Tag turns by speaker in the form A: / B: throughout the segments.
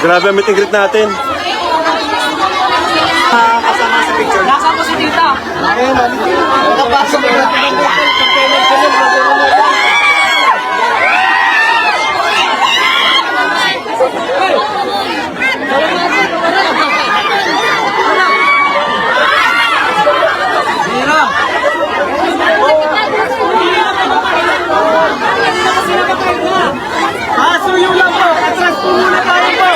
A: Grabe ang meet and greet natin.
B: Kasama sa picture. Nasaan po si Tita? Nakapasok na. Suyo lang po. Atras po muna tayo po.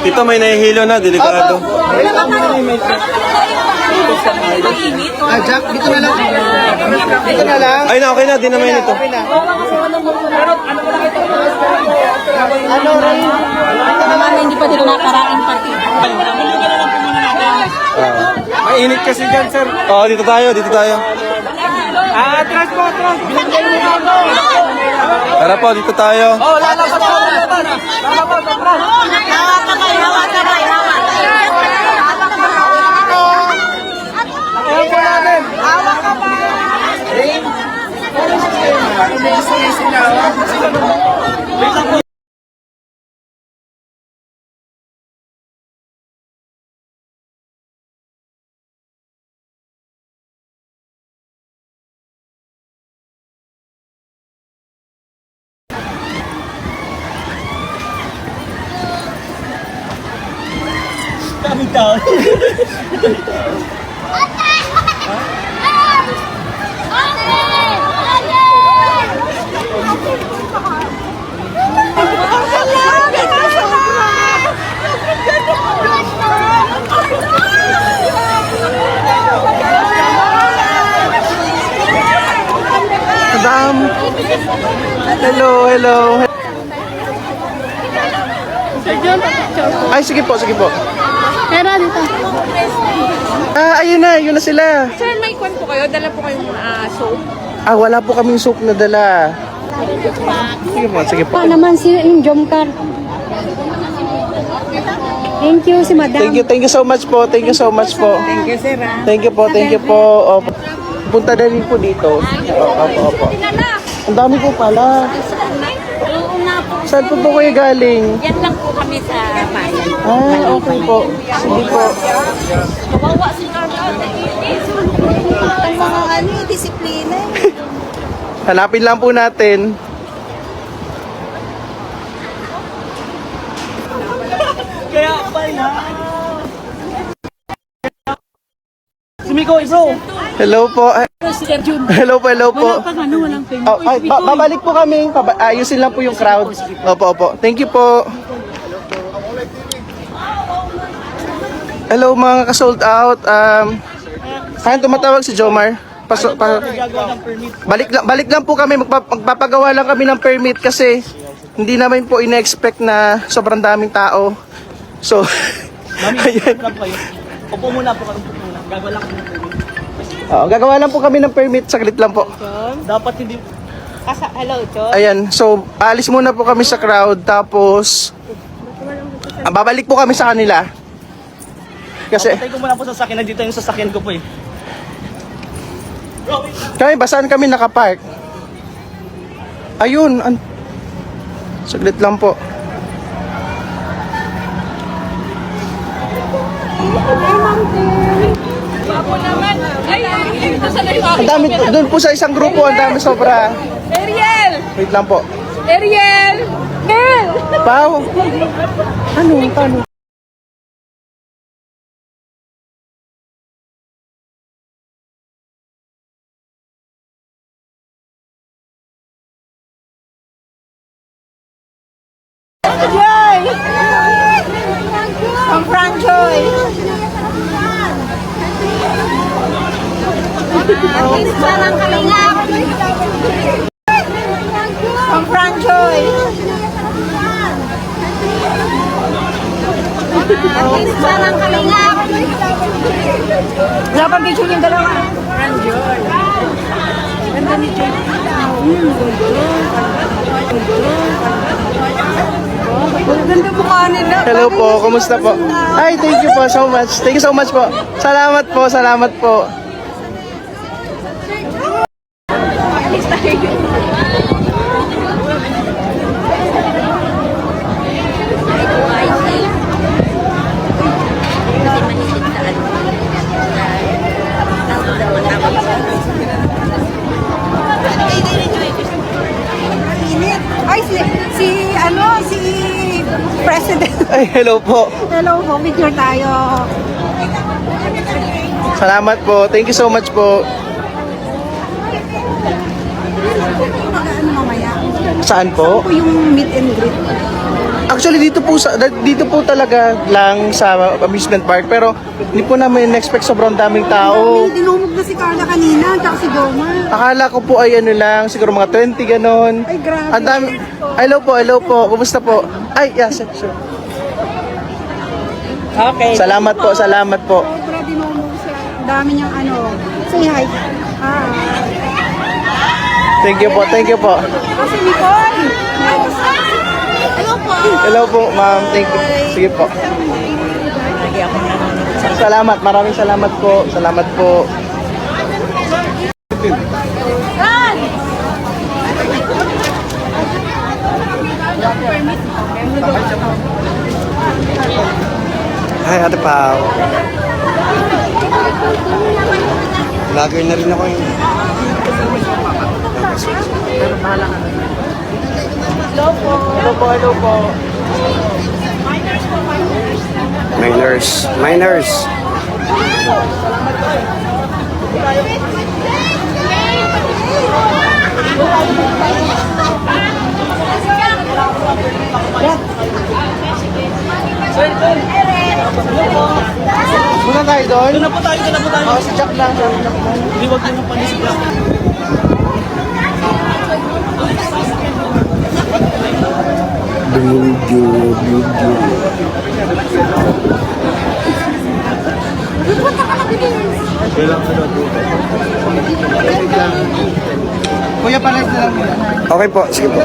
A: Ito may nahihilo na, delikado.
B: Jack, dito na lang. Dito na lang.
A: Ay na, okay na, di naman ito.
B: Ano, Ray?
C: Ito naman, hindi pa din nakarain pati.
B: Mainit kasi dyan, sir.
A: Oo, dito tayo, dito tayo.
B: Atras po, atras.
A: Tara po, dito tayo.
B: Oh, lalabas po. Lalabas, atras.
C: Hawak kamay, hawak kamay, hawak.
B: Ayan po namin. Hawak ka ba? Daming tao. Madam. Hello, hello. Ay, sige po, sige po.
C: Pero dito.
B: Ayun na, yun na sila.
D: Sir, may kwan po kayo? Dala po kayong soap?
B: Wala po kaming soap na dala. Sige po, sige po.
C: Pa naman si yung Jomcar. Thank you si Madam.
B: Thank you so much po. Thank you so much po.
D: Thank you, sir.
B: Thank you po, thank you po. Opo. Punta na rin po dito. Opo, opo. Ang dami po pala.
C: Oo nga po.
B: Saan po po kayo galing?
C: Yan lang po kami sa bayan.
B: Okay po. Sige po.
C: Kawawa si Norma.
D: Ang mga disiplina.
B: Hanapin lang po natin. Kaya pala. Sumiko, bro. Hello po. Hello po, hello po.
C: Walang payment.
B: Babalik po kami. Ayusin lang po yung crowd. Opo, opo. Thank you po. Hello mga ka-sold out. Saan tumatawag si Jomar? Balik lang po kami. Magpapagawa lang kami ng permit kasi hindi namin po ina-expect na sobrang daming tao. So,
E: Mami,
B: ayan.
E: lang kayo. Upo muna po. Gagawa lang kami ng permit.
B: Gagawa lang po kami ng permit. Saglit lang po.
E: Dapat hindi...
D: Hello, Chon.
B: Ayan, so alis muna po kami sa crowd. Tapos, babalik po kami sa kanila. Kasi,
E: Patay ko muna po sa sasakyan. Nandito yung sasakyan ko po eh.
B: saan kami nakapark? Ayun. Saglit lang po. Ang dami, doon po sa isang grupo, ang dami sobra.
D: Ariel!
B: Wait lang po.
D: Ariel! Mel!
B: Pao. Paano?
D: Joy! From Franjoy! Parang kalingap! From Franjoy! Parang kalingap! Wala pang picture yung dalawa. Franjoy! Ganda ni Joy. Ganda mukha nila.
B: Hello po, kumusta po? Ay, thank you po so much. Thank you so much po. Salamat po.
D: Ay, si President.
B: Ay, hello po.
D: Hello po, picture tayo.
B: Salamat po. Thank you so much po.
D: Ano mamaya?
B: Saan po?
D: Po yung meet and greet.
B: Actually, dito po talaga lang sa amusement park. Pero hindi po namin expect sobrang daming tao.
D: Dinumog na si Carla kanina, tsaka si Goma.
B: Akala ko po ay ano lang, siguro mga 20 ganon.
D: Ay, grabe.
B: Ang dami. Hello po. Kumusta po? Ay, yes, sure.
E: Okay.
B: Salamat po.
D: Sobra dinumog siya. Ang dami niyang say hi.
B: Thank you po.
D: Kasi Nicole. Hello po.
B: Hello po, ma'am. Thank you. Sige po. Salamat. Maraming salamat po.
A: Hi, Ate Pao. Vlogger na rin ako yun.
B: Hello po.
A: Minors.
B: Muna tayo doon.
E: Doon na po tayo.
B: Oh, si Jack lang.
E: Hindi, wag niyo pa si Jack.
B: Kuya, palit na lang muna.
A: Okay po, sige po.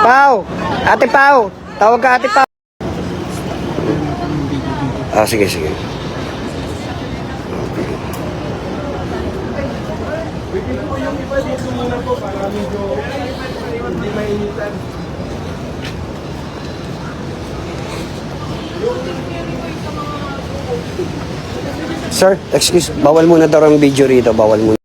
A: Pao! Ate Pao! Tawag ka Ate Pao! Sige. Sir, excuse, bawal muna daw ang video rito, bawal muna.